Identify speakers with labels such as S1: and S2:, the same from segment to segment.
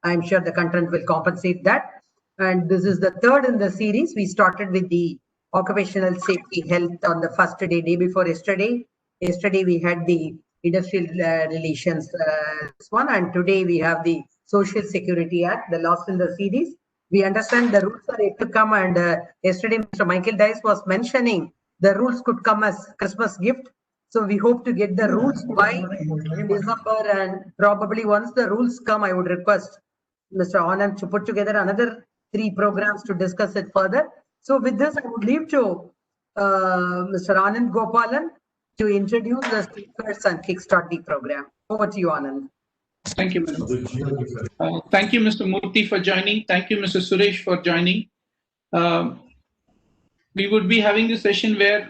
S1: I'm sure the content will compensate that. And this is the third in the series. We started with the occupational safety health on the first day before yesterday. Yesterday we had the industrial relations this one, and today we have the Social Security Act, the last in the series. We understand the rules are yet to come, and yesterday Mr. Michael Dice was mentioning the rules could come as Christmas gift. So we hope to get the rules by December, and probably once the rules come, I would request Mr. Anand to put together another 3 programs to discuss it further. So with this, I would leave to Mr. Anand Gopalan to introduce the speakers and kickstart the program. Over to you, Anand.
S2: Thank you, madam. Thank you, Mr. Murthy, for joining. Thank you, Mr. Suresh, for joining. We would be having this session where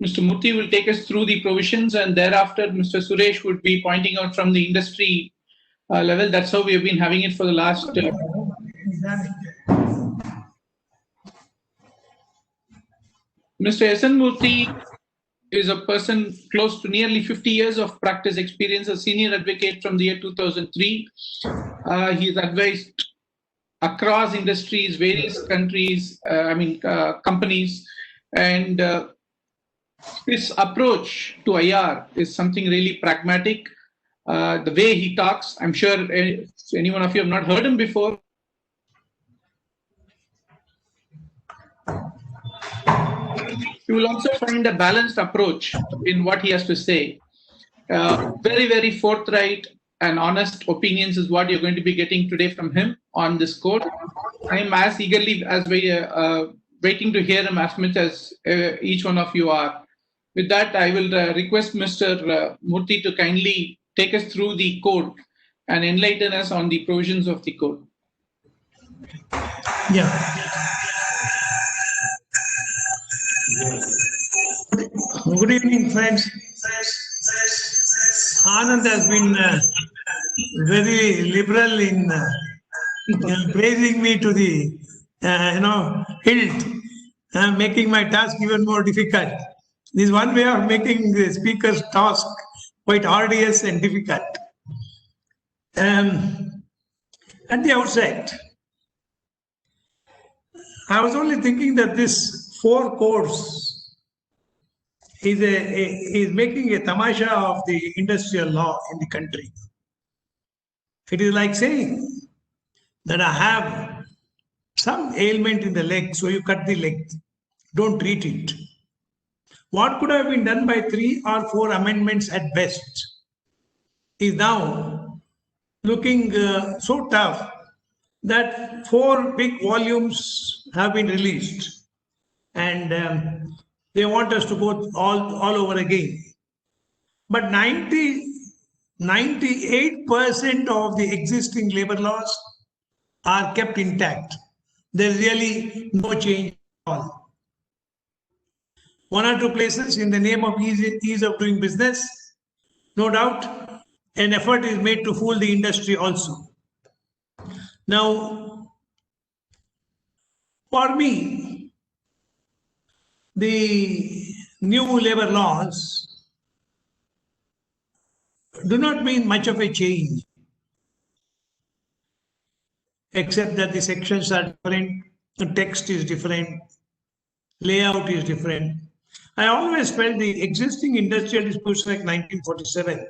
S2: Mr. Murthy will take us through the provisions, and thereafter Mr. Suresh would be pointing out from the industry level. That's how we have been having it for the last. Mr. S.N. Murthy is a person close to nearly 50 years of practice experience, a senior advocate from the year 2003. He's advised across industries, various countries, companies, and his approach to IR is something really pragmatic. The way he talks, I'm sure any one of you have not heard him before. You will also find a balanced approach in what he has to say. Very, very forthright and honest opinions is what you're going to be getting today from him on this code. I'm as eagerly as waiting to hear him as much as each one of you are. With that, I will request Mr. Murthy to kindly take us through the code and enlighten us on the provisions of the code.
S3: Yeah. Good evening, friends. Anand has been very liberal in praising me to the hilt, making my task even more difficult. This is one way of making the speaker's task quite arduous and difficult. At the outset, I was only thinking that this 4 codes is making a tamasha of the industrial law in the country. It is like saying that I have some ailment in the leg, so you cut the leg. Don't treat it. What could have been done by 3 or 4 amendments at best is now looking so tough that 4 big volumes have been released, and they want us to go all over again. But 98% of the existing labor laws are kept intact. There's really no change at all. 1 or 2 places in the name of ease of doing business, no doubt, an effort is made to fool the industry also. Now, for me, the new labor laws do not mean much of a change, except that the sections are different, the text is different, layout is different. I always felt the existing Industrial Disputes Act 1947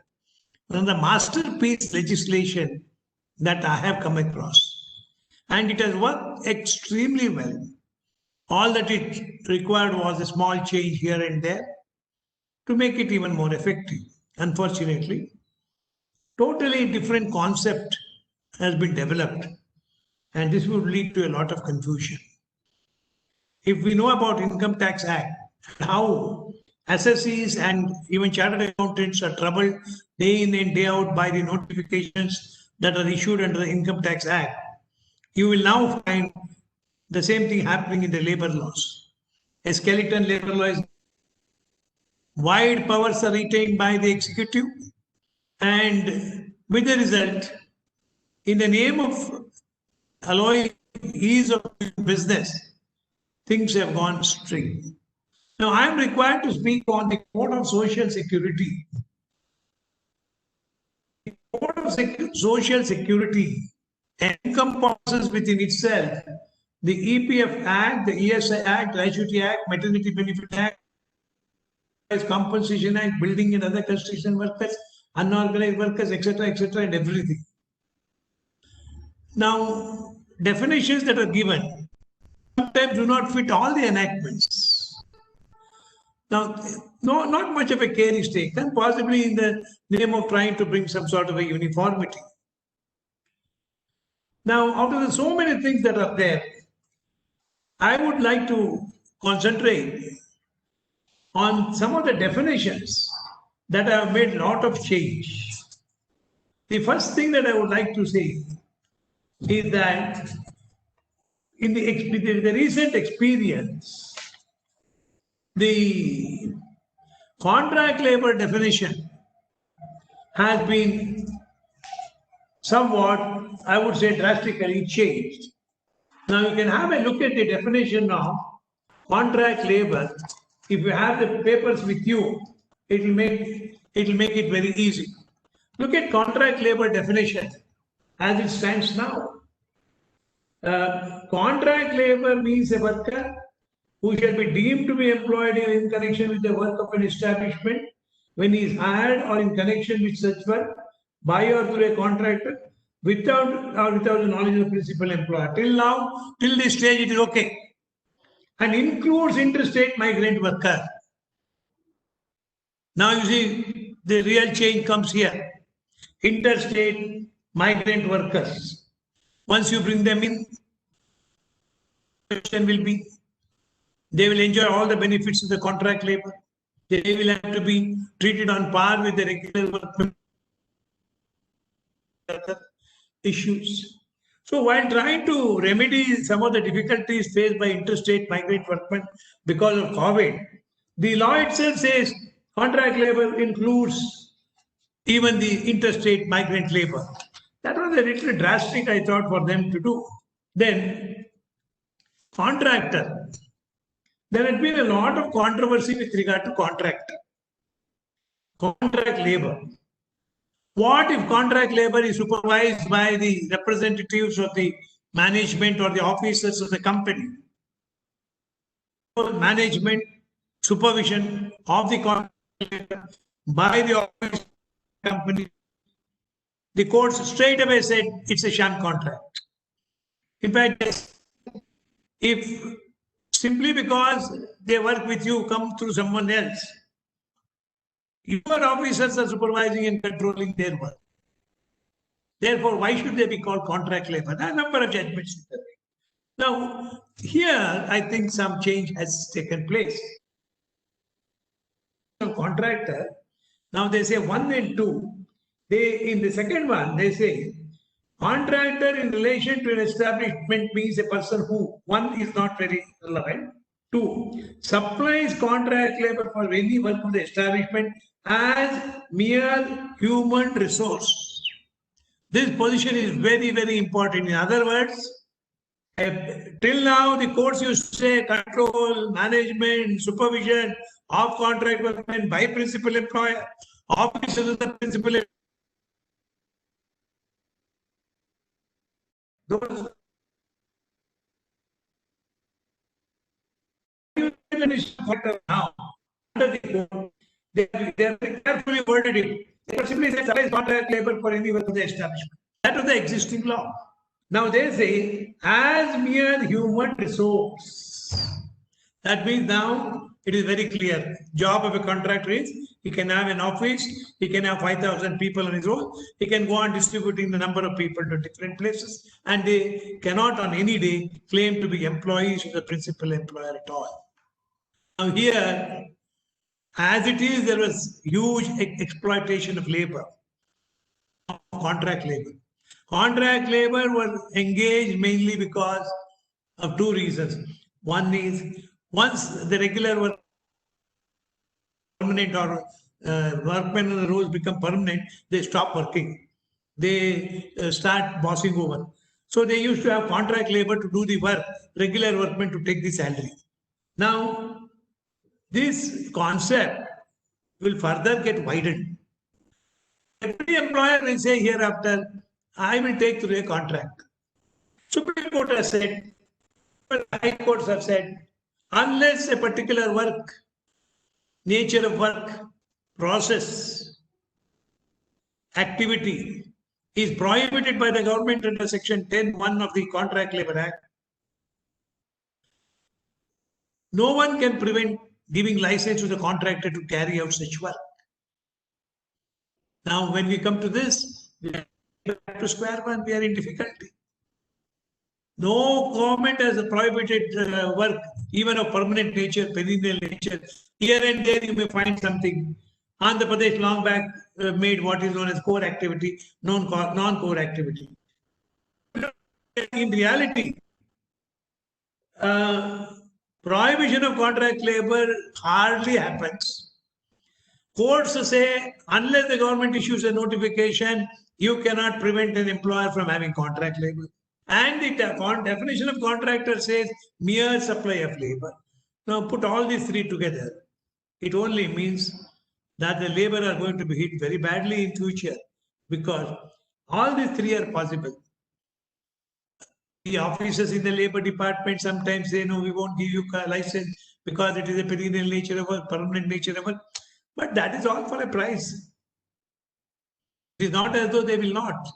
S3: was the masterpiece legislation that I have come across. And it has worked extremely well. All that it required was a small change here and there to make it even more effective. Unfortunately, totally different concept has been developed, and this would lead to a lot of confusion. If we know about Income Tax Act, how assessees and even chartered accountants are troubled day in and day out by the notifications that are issued under the Income Tax Act, you will now find the same thing happening in the labor laws. A skeleton labor law is wide powers are retained by the executive, and with the result, in the name of allowing ease of business, things have gone astray. Now, I am required to speak on the Code of Social Security. The Code of Social Security encompasses within itself the EPF Act, the ESI Act, Gratuity Act, Maternity Benefit Act, Compensation Act, Building and Other Construction Workers, Unorganized Workers, etc., and everything. Now, definitions that are given sometimes do not fit all the enactments. Now, no, not much of a care is taken, possibly in the name of trying to bring some sort of a uniformity. Now, out of the so many things that are there, I would like to concentrate on some of the definitions that have made a lot of change. The first thing that I would like to say is that in the recent experience, the contract labor definition has been somewhat, I would say, drastically changed. Now you can have a look at the definition of contract labor. If you have the papers with you, it will make it very easy. Look at contract labor definition as it stands now. Contract labor means a worker who shall be deemed to be employed in connection with the work of an establishment when he is hired or in connection with such work by or through a contractor without the knowledge of the principal employer. Till now, till this stage, it is okay. And includes interstate migrant worker. Now you see, the real change comes here. Interstate migrant workers. Once you bring them in, question will be, they will enjoy all the benefits of the contract labor. They will have to be treated on par with the regular workmen. Issues. So while trying to remedy some of the difficulties faced by interstate migrant workmen because of COVID, the law itself says contract labor includes even the interstate migrant labor. That was a little drastic, I thought, for them to do. Then, contractor. There had been a lot of controversy with regard to contract labor. What if contract labor is supervised by the representatives of the management or the officers of the company? Management, supervision of the contract labor by the office of the company. The courts straight away said it's a sham contract. In fact, if simply because they work with you, come through someone else, your officers are supervising and controlling their work. Therefore, why should they be called contract labor? There are a number of judgments. Now, here, I think some change has taken place. Contractor, now they say 1 and 2. In the second one, they say, contractor in relation to an establishment means a person who, 1 is not very relevant, 2, supplies contract labor for any work of the establishment as mere human resource. This position is very, very important. In other words, till now the courts used to say control, management, supervision of contract workmen by principal employer, officers of the principal employer. Now, under the code, they are carefully worded it. They simply say supplies contract labor for any work of the establishment. That was the existing law. Now they say as mere human resource. That means now it is very clear. Job of a contractor is he can have an office, he can have 5,000 people on his own, he can go on distributing the number of people to different places, and they cannot on any day claim to be employees of the principal employer at all. Now here, as it is, there was huge exploitation of labor, contract labor. Contract labor was engaged mainly because of 2 reasons. One is, once the regular work permanent or workmen on the rolls become permanent, they stop working. They start bossing over. So they used to have contract labor to do the work, regular workmen to take the salary. Now, this concept will further get widened. Every employer will say hereafter, I will take through a contract. Supreme Court has said, high courts have said, unless a particular work, nature of work, process, activity is prohibited by the government under Section 10(1) of the Contract Labour Act, no one can prevent giving license to the contractor to carry out such work. Now, when we come to this, we are back to square one, we are in difficulty. No government has prohibited work, even of permanent nature, perennial nature. Here and there you may find something. Andhra Pradesh long back made what is known as core activity, non-core activity. In reality, prohibition of contract labor hardly happens. Courts say, unless the government issues a notification, you cannot prevent an employer from having contract labor. And the definition of contractor says mere supply of labor. Now put all these three together. It only means that the labor are going to be hit very badly in future, because all these three are possible. The officers in the labor department sometimes say, no, we won't give you a license because it is a perennial nature of work, permanent nature of work. But that is all for a price. It is not as though they will not.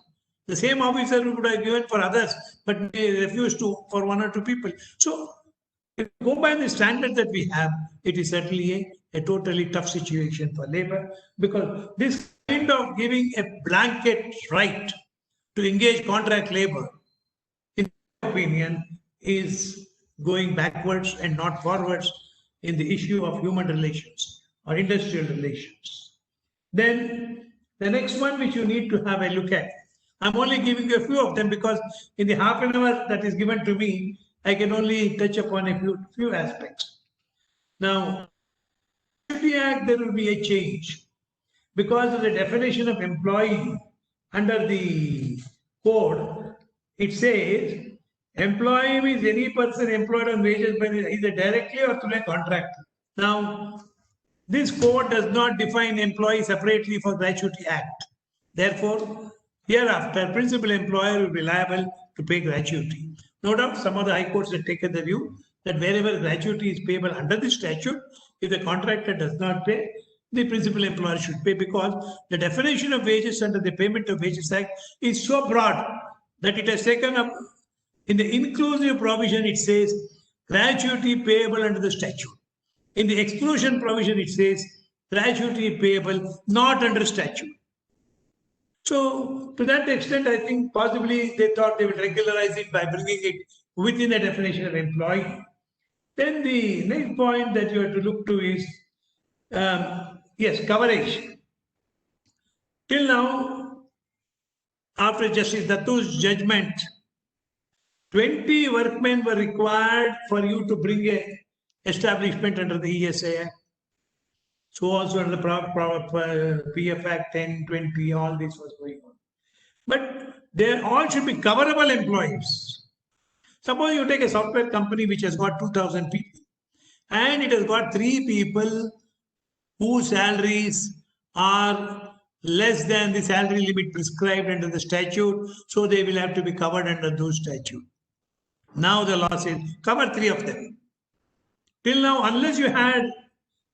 S3: The same officer would have given for others, but they refuse to for one or two people. So, if you go by the standard that we have, it is certainly a totally tough situation for labor, because this kind of giving a blanket right to engage contract labor, in my opinion, is going backwards and not forwards in the issue of human relations or industrial relations. Then the next one which you need to have a look at, I'm only giving you a few of them because in the half an hour that is given to me, I can only touch upon a few aspects. Now, in the Act, there will be a change because of the definition of employee under the code. It says employee means any person employed on wages by either directly or through a contractor. Now, this code does not define employee separately for Gratuity Act. Therefore, hereafter, principal employer will be liable to pay gratuity. No doubt, some of the high courts have taken the view that wherever gratuity is payable under the statute, if the contractor does not pay, the principal employer should pay, because the definition of wages under the Payment of Wages Act is so broad that it has taken up in the inclusive provision. It says gratuity payable under the statute. In the exclusion provision, it says gratuity payable not under statute. So, to that extent, I think possibly they thought they would regularize it by bringing it within the definition of employee. Then the next point that you have to look to is, yes, coverage. Till now, after Justice Dattu's judgment, 20 workmen were required for you to bring a establishment under the ESA Act. So also under the PF Act 10, 20, all this was going on. But they all should be coverable employees. Suppose you take a software company which has got 2,000 people and it has got 3 people whose salaries are less than the salary limit prescribed under the statute, so they will have to be covered under those statutes. Now the law says cover 3 of them. Till now, unless you had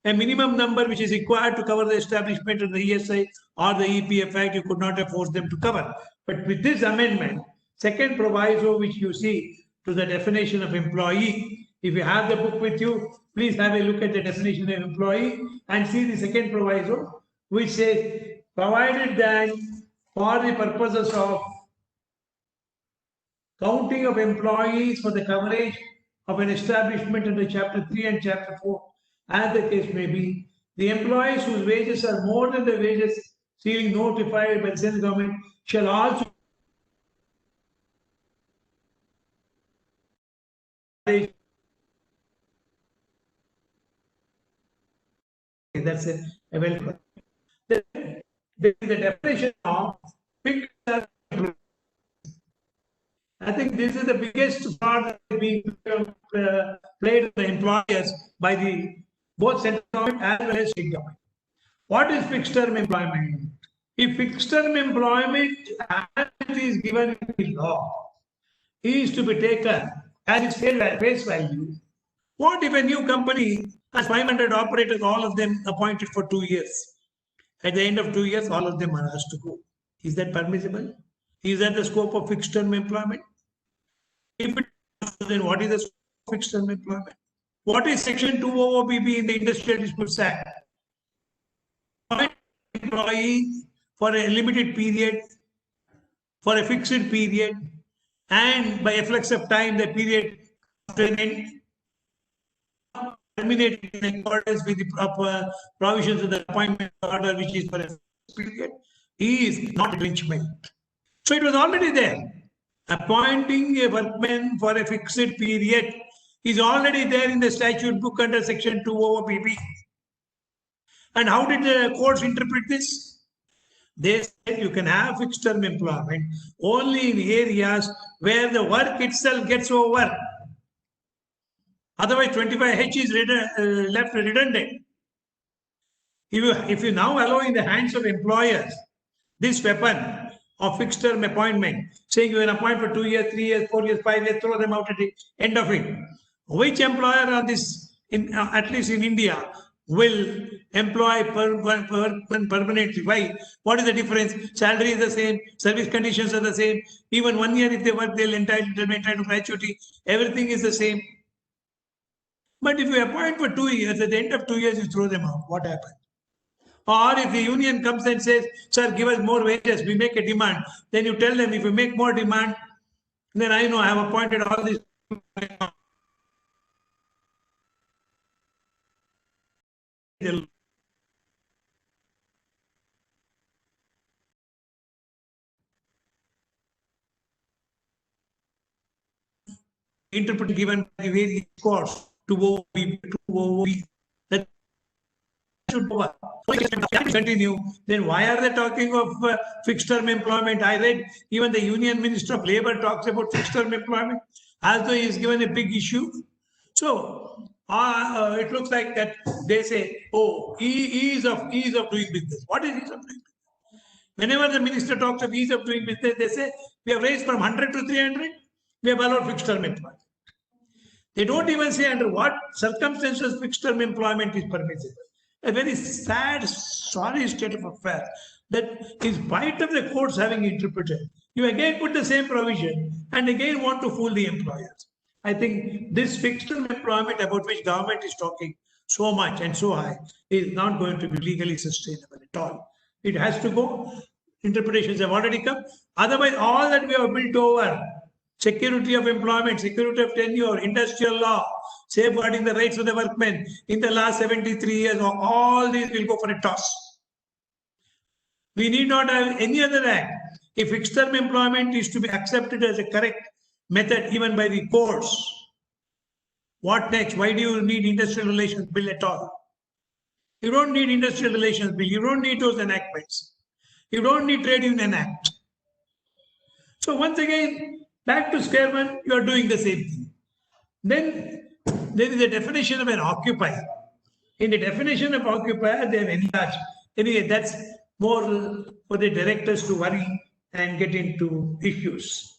S3: a minimum number which is required to cover the establishment of the ESI or the EPF Act, you could not have forced them to cover. But with this amendment, second proviso which you see to the definition of employee, if you have the book with you, please have a look at the definition of employee and see the second proviso, which says, provided that for the purposes of counting of employees for the coverage of an establishment under Chapter 3 and Chapter 4, as the case may be, the employees whose wages are more than the wages ceiling notified by the central government shall also that's a well. There is a definition of fixed term. I think this is the biggest part that is being played on the employers by the both central government as well as state government. What is fixed term employment? If fixed term employment as it is given in the law is to be taken as its face value. What if a new company has 500 operators, all of them appointed for 2 years? At the end of 2 years, all of them are asked to go. Is that permissible? Is that the scope of fixed term employment? If it is, then what is the scope of fixed term employment? What is Section 200BB in the Industrial Disputes Act? Employee for a limited period, for a fixed period, and by a flex of time, the period terminated in accordance with the proper provisions of the appointment order, which is for a period, is not infringement. So it was already there. Appointing a workman for a fixed period is already there in the statute book under Section 200BB. And how did the courts interpret this? They said you can have fixed term employment only in areas where the work itself gets over. Otherwise, 25H is left redundant. If you now allow in the hands of employers this weapon of fixed term appointment, saying you can appoint for 2 years, 3 years, 4 years, 5 years, throw them out at the end of it. Which employer on this, at least in India, will employ permanently? Why? What is the difference? Salary is the same, service conditions are the same. Even 1 year if they work, they'll entitled to gratuity. Everything is the same. But if you appoint for 2 years, at the end of 2 years, you throw them out. What happens? Or if the union comes and says, sir, give us more wages, we make a demand. Then you tell them, if you make more demand, then I know I have appointed all these. Interpret given by the various courts to OOB. That should continue. Then why are they talking of fixed term employment? I read even the Union Minister of Labour talks about fixed term employment as though he is given a big issue. So it looks like that they say, oh, ease of doing business. What is ease of doing business? Whenever the minister talks of ease of doing business, they say we have raised from 100 to 300. We have allowed fixed term employment. They don't even say under what circumstances fixed term employment is permissible. A very sad, sorry state of affairs that in spite of the courts having interpreted, you again put the same provision and again want to fool the employers. I think this fixed term employment about which government is talking so much and so high is not going to be legally sustainable at all. It has to go. Interpretations have already come. Otherwise, all that we have built over, security of employment, security of tenure, industrial law, safeguarding the rights of the workmen in the last 73 years, all these will go for a toss. We need not have any other act. If fixed term employment is to be accepted as a correct method even by the courts, what next? Why do you need industrial relations bill at all? You don't need industrial relations bill. You don't need those enactments. You don't need trade union act. So once again, back to square one, you are doing the same thing. Then there is a definition of an occupier. In the definition of occupier, they have enlarged. Anyway, that's more for the directors to worry and get into issues.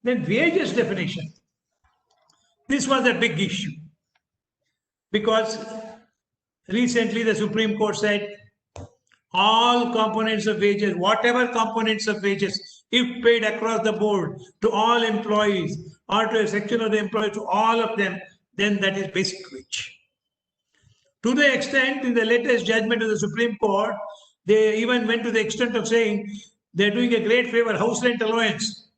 S3: Then wages definition. This was a big issue because recently the Supreme Court said all components of wages, whatever components of wages, if paid across the board to all employees or to a section of the employees, to all of them, then that is basic wage. To the extent in the latest judgment of the Supreme Court, they even went to the extent of saying they're doing a great favor, house rent allowance.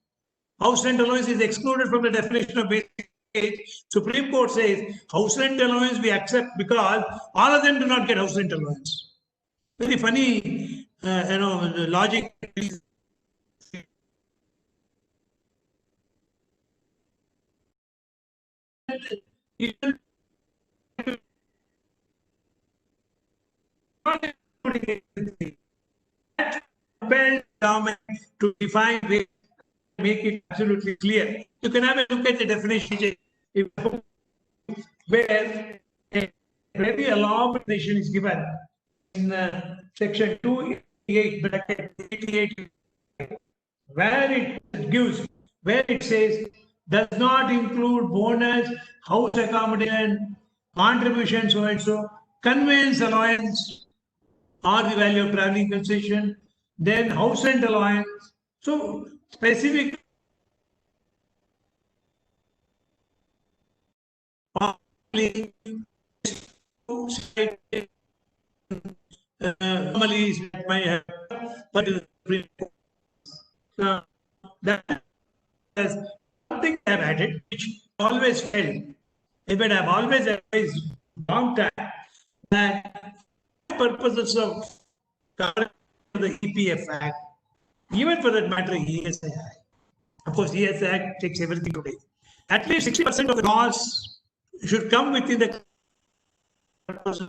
S3: House rent allowance is excluded from the definition of basic wage. Supreme Court says house rent allowance we accept because all of them do not get house rent allowance. Very funny, the logic. Government to define wage, make it absolutely clear. You can have a look at the definition where a very alarming definition is given in section 288, bracket 88, where it says does not include bonus, house accommodation, contribution, so and so, conveyance allowance, or the value of traveling concession, then house rent allowance. So specific anomalies that might have, but that is something I have added, which I always felt, but I have always advised long time that purposes of the EPF Act, even for that matter, ESI Act. Of course, ESI Act takes everything today. At least 60% of the costs should come within the purpose.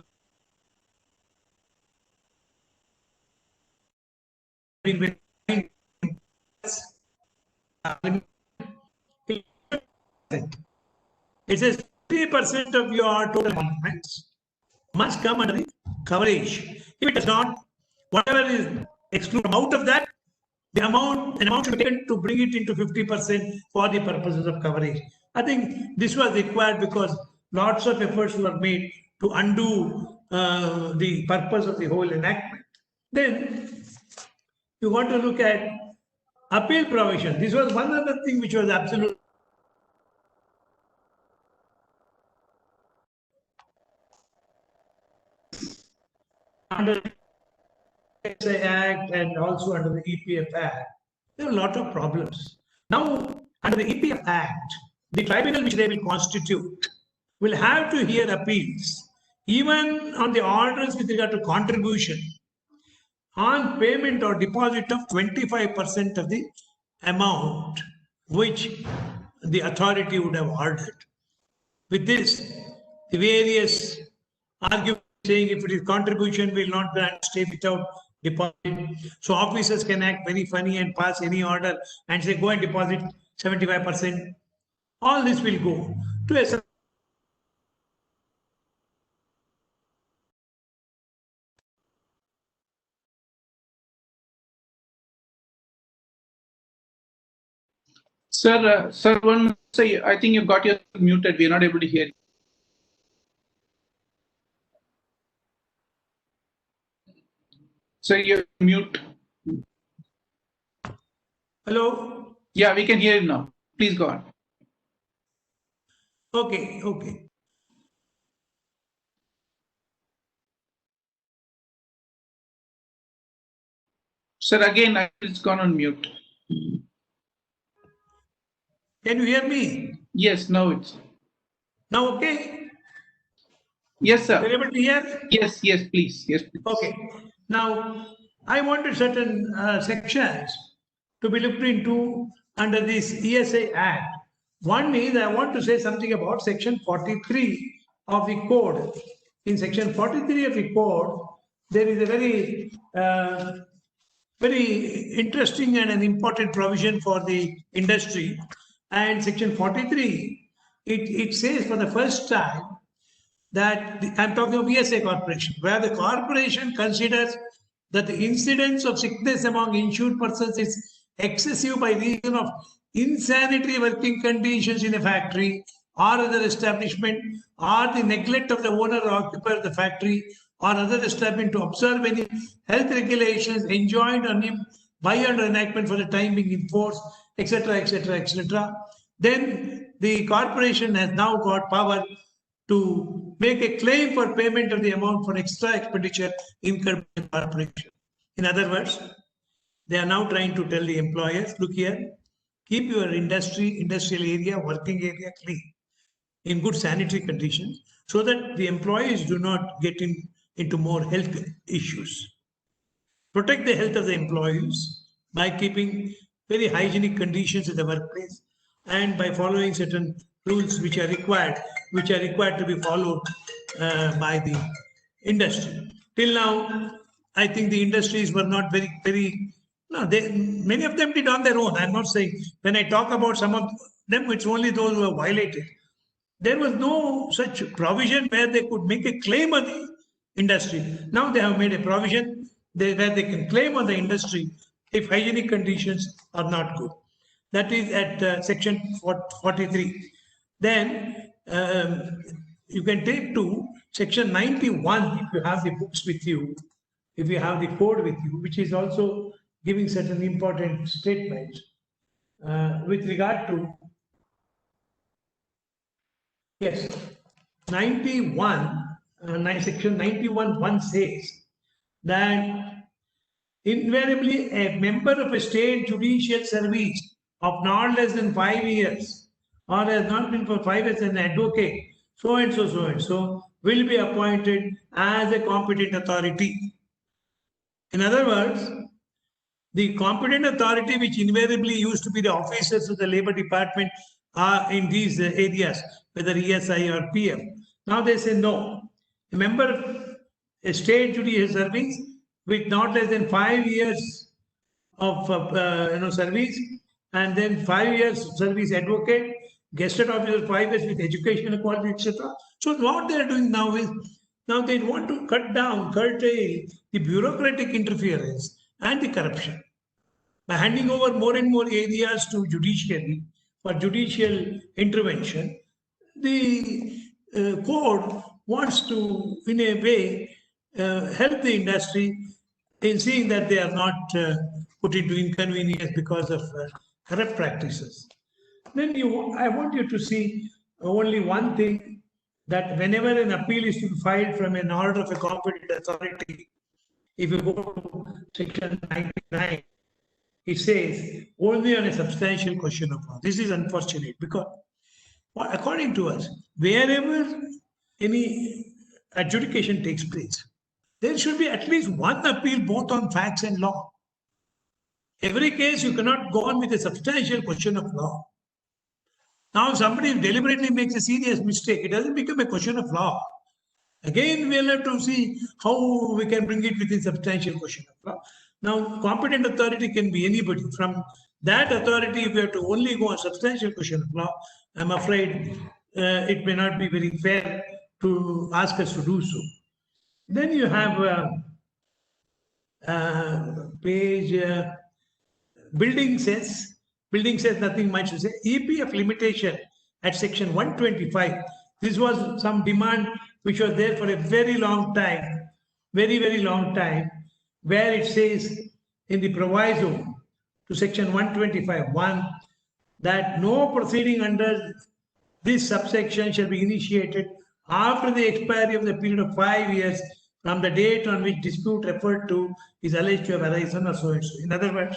S3: It says 3% of your total monuments must come under the coverage. If it does not, whatever is excluded out of that, an amount should be taken to bring it into 50% for the purposes of coverage. I think this was required because lots of efforts were made to undo the purpose of the whole enactment. Then you want to look at appeal provision. This was one other thing which was absolute. Under the ESI Act and also under the EPF Act, there are a lot of problems. Now, under the EPF Act, the tribunal which they will constitute will have to hear appeals, even on the orders with regard to contribution, on payment or deposit of 25% of the amount which the authority would have ordered. With this, the various arguments saying if it is contribution, will not grant stay without deposit. So officers can act very funny and pass any order and say go and deposit 75%. All this will go to a
S2: Sir, one say I think you've got your muted. We're not able to hear you. Sir, you're mute.
S3: hello.
S2: Yeah, we can hear you now. Please go on.
S3: Okay.
S2: Sir, again, it's gone on mute.
S3: Can you hear me?
S2: Yes, now it's.
S3: Now, okay.
S2: Yes, sir.
S3: Are you able to hear?
S2: Yes, please. Yes, please.
S3: Okay. Now, I wanted certain sections to be looked into under this ESI Act. One is I want to say something about section 43 of the code. In section 43 of the code, there is a very interesting and an important provision for the industry. And section 43, it says for the first time that I'm talking of ESA corporation, where the corporation considers that the incidence of sickness among insured persons is excessive by reason of insanitary working conditions in a factory or other establishment, or the neglect of the owner or occupier of the factory or other establishment to observe any health regulations enjoined on him by under enactment for the time being in force, etc., etc., etc. Then the corporation has now got power to make a claim for payment of the amount for extra expenditure incurred by the corporation. In other words, they are now trying to tell the employers, look here, keep your industrial area, working area clean in good sanitary conditions so that the employees do not get into more health issues. Protect the health of the employees by keeping very hygienic conditions in the workplace and by following certain rules which are required to be followed by the industry. Till now, I think the industries were not many of them did on their own. I'm not saying, when I talk about some of them, it's only those who have violated. There was no such provision where they could make a claim on the industry. Now they have made a provision where they can claim on the industry if hygienic conditions are not good. That is at section 43. Then you can take to section 91 if you have the books with you, if you have the code with you, which is also giving certain important statements with regard to, yes, 91, section 91(1) says that invariably a member of a state judicial service of not less than 5 years or has not been for 5 years an advocate, so and so will be appointed as a competent authority. In other words, the competent authority, which invariably used to be the officers of the Labor Department, are in these areas, whether ESI or PM. Now they say no. A member of a state judicial service with not less than 5 years of service, and then 5 years service advocate, gazetted officer 5 years with educational quality, etc. So what they are doing now is, now they want to curtail the bureaucratic interference and the corruption by handing over more and more areas to judiciary for judicial intervention. The code wants to, in a way, help the industry in seeing that they are not put into inconvenience because of corrupt practices. Then I want you to see only one thing, that whenever an appeal is to be filed from an order of a competent authority, if you go to section 99, it says only on a substantial question of law. This is unfortunate because, according to us, wherever any adjudication takes place, there should be at least one appeal both on facts and law. Every case you cannot go on with a substantial question of law. Now, if somebody deliberately makes a serious mistake, it doesn't become a question of law. Again, we'll have to see how we can bring it within substantial question of law. Now, competent authority can be anybody. From that authority, if we have to only go on substantial question of law, I'm afraid it may not be very fair to ask us to do so. Then you have page building says nothing much to say. EPF limitation at section 125. This was some demand which was there for a very long time, very long time, where it says in the proviso to section 125(1) that no proceeding under this subsection shall be initiated after the expiry of the period of 5 years from the date on which dispute referred to is alleged to have arisen, or so and so. In other words,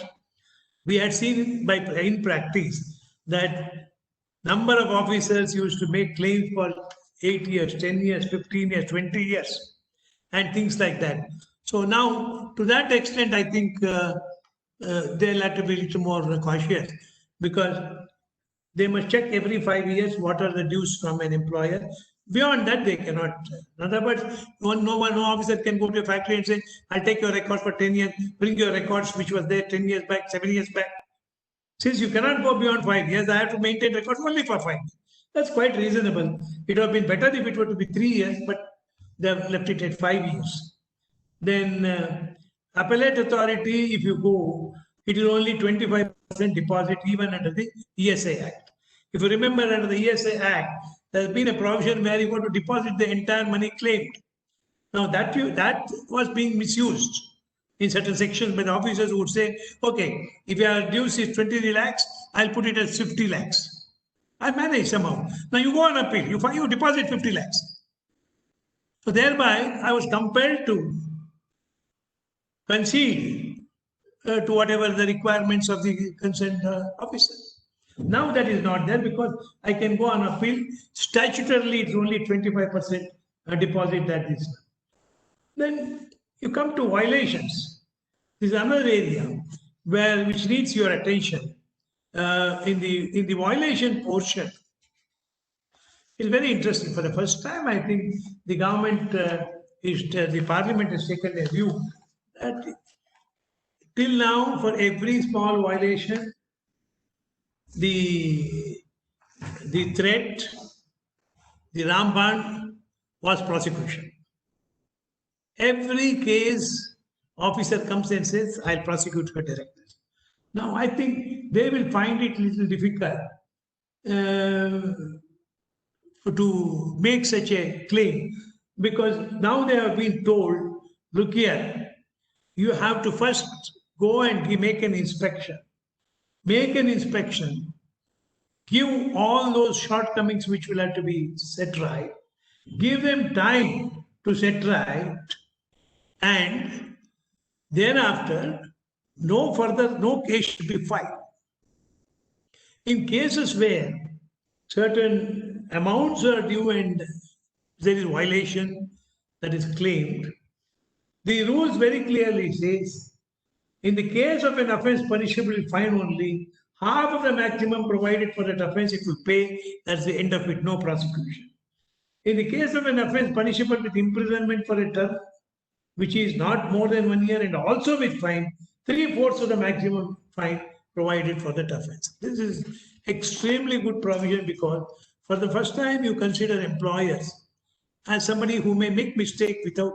S3: we had seen in practice that number of officers used to make claims for 8 years, 10 years, 15 years, 20 years, and things like that. So now, to that extent, I think they'll have to be a little more cautious, because they must check every 5 years what are the dues from an employer. Beyond that, they cannot. In other words, no officer can go to a factory and say, I'll take your records for 10 years, bring your records which was there 10 years back, 7 years back. Since you cannot go beyond 5 years, I have to maintain records only for 5 years. That's quite reasonable. It would have been better if it were to be 3 years, but they have left it at 5 years. Then appellate authority, if you go, it is only 25% deposit even under the ESA Act. If you remember, under the ESA Act, there has been a provision where you got to deposit the entire money claimed. Now that was being misused in certain sections, but the officers would say, okay, if your dues is 20 lakhs, I'll put it at 50 lakhs. I manage somehow. Now you go on appeal, you deposit 50 lakhs. So thereby, I was compelled to concede to whatever the requirements of the concerned officer. Now that is not there, because I can go on appeal. Statutorily, it's only 25% deposit that is. Then you come to violations. This is another area which needs your attention. In the violation portion, it's very interesting. For the first time, I think the government the parliament has taken a view that till now, for every small violation, the threat, the ramban was prosecution. Every case, officer comes and says, I'll prosecute her directly. Now, I think they will find it little difficult to make such a claim, because now they have been told, look here, you have to first go and make an inspection. Make an inspection, give all those shortcomings which will have to be set right, give them time to set right, and thereafter, no case should be filed. In cases where certain amounts are due and there is violation that is claimed, the rules very clearly says, in the case of an offence punishable with fine only, half of the maximum provided for that offence it will pay. That's the end of it, no prosecution. In the case of an offence punishable with imprisonment for a term which is not more than 1 year and also with fine, 3/4 of the maximum fine provided for that offence. This is extremely good provision, because for the first time you consider employers as somebody who may make mistake without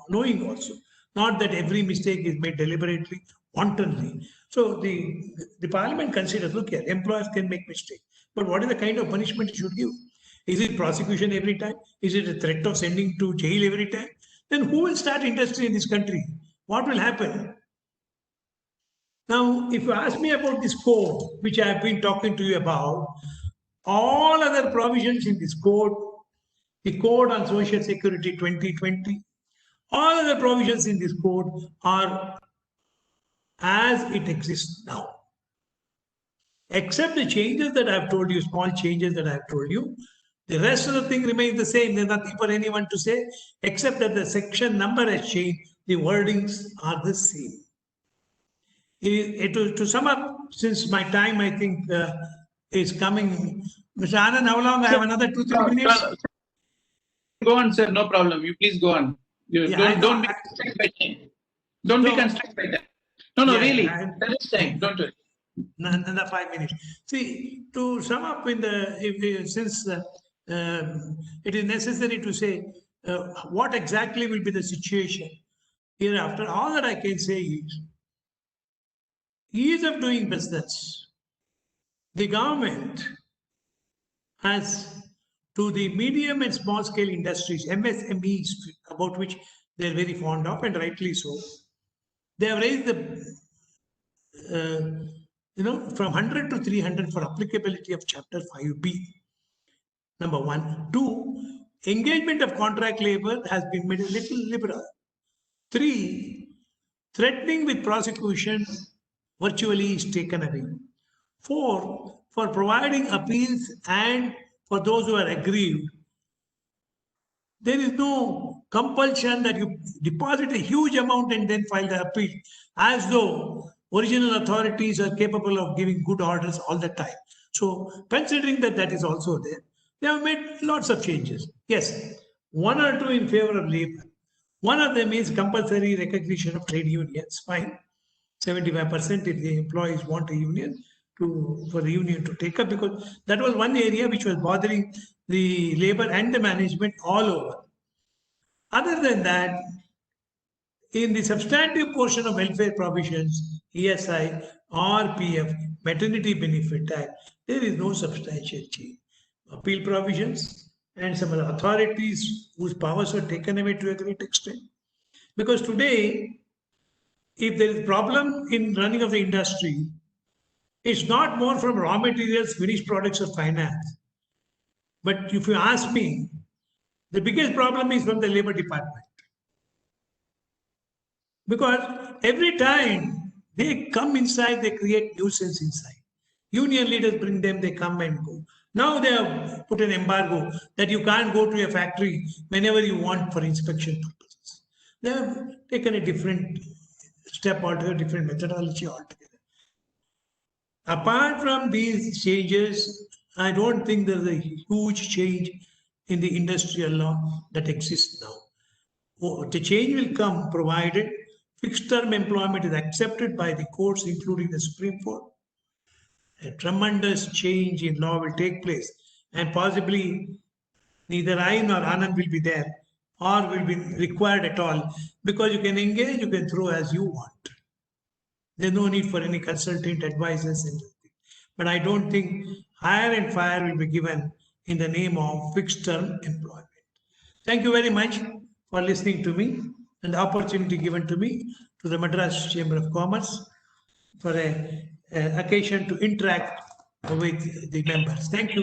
S3: knowing also. Not that every mistake is made deliberately, wantonly. So the parliament considers, look here, employers can make mistake, but what is the kind of punishment you should give? Is it prosecution every time? Is it a threat of sending to jail every time? Then who will start industry in this country? What will happen? Now, if you ask me about this code, which I have been talking to you about, all other provisions in this code, the Code on Social Security 2020, all other provisions in this code are as it exists now. Except the changes that I have told you, small changes that I have told you, the rest of the thing remains the same. There's nothing for anyone to say, except that the section number has changed. The wordings are the same. To sum up, since my time, I think, is coming. Mr. Anand, how long? I have another 2-3 minutes.
S2: Go on, sir. No problem. You please go on. Don't be constrained by time. Don't be constrained by time. No, really. There is time. Don't worry.
S3: Another 5 minutes. See, to sum up, since it is necessary to say what exactly will be the situation hereafter, all that I can say is ease of doing business. The government has, to the medium and small scale industries, MSMEs, about which they are very fond of, and rightly so, they have raised the from 100 to 300 for applicability of Chapter 5B. Number 1. 2. Engagement of contract labor has been made a little liberal. 3. Threatening with prosecution virtually is taken away. 4. For providing appeals and for those who are aggrieved, there is no compulsion that you deposit a huge amount and then file the appeal, as though original authorities are capable of giving good orders all the time. So, considering that that is also there, they have made lots of changes. Yes, 1 or 2 in favor of labor. One of them is compulsory recognition of trade unions. Fine, 75% if the employees want a union, for the union to take up, because that was one area which was bothering the labor and the management all over. Other than that, in the substantive portion of welfare provisions, ESI or PF, maternity benefit act, there is no substantial change. Appeal provisions and some other authorities whose powers were taken away to a great extent. Because today, if there is problem in running of the industry, it's not more from raw materials, finished products or finance. But if you ask me, the biggest problem is from the labor department. Because every time they come inside, they create nuisance inside. Union leaders bring them, they come and go. Now they have put an embargo that you can't go to a factory whenever you want for inspection purposes. They have taken a different step altogether, different methodology altogether. Apart from these changes, I don't think there's a huge change in the industrial law that exists now. The change will come provided fixed term employment is accepted by the courts, including the Supreme Court. A tremendous change in law will take place, and possibly neither I nor Anand will be there or will be required at all, because you can engage, you can throw as you want. There's no need for any consultant advisors. But I don't think hire and fire will be given in the name of fixed term employment. Thank you very much for listening to me and the opportunity given to me to the Madras Chamber of Commerce for a occasion to interact with the members. Thank you.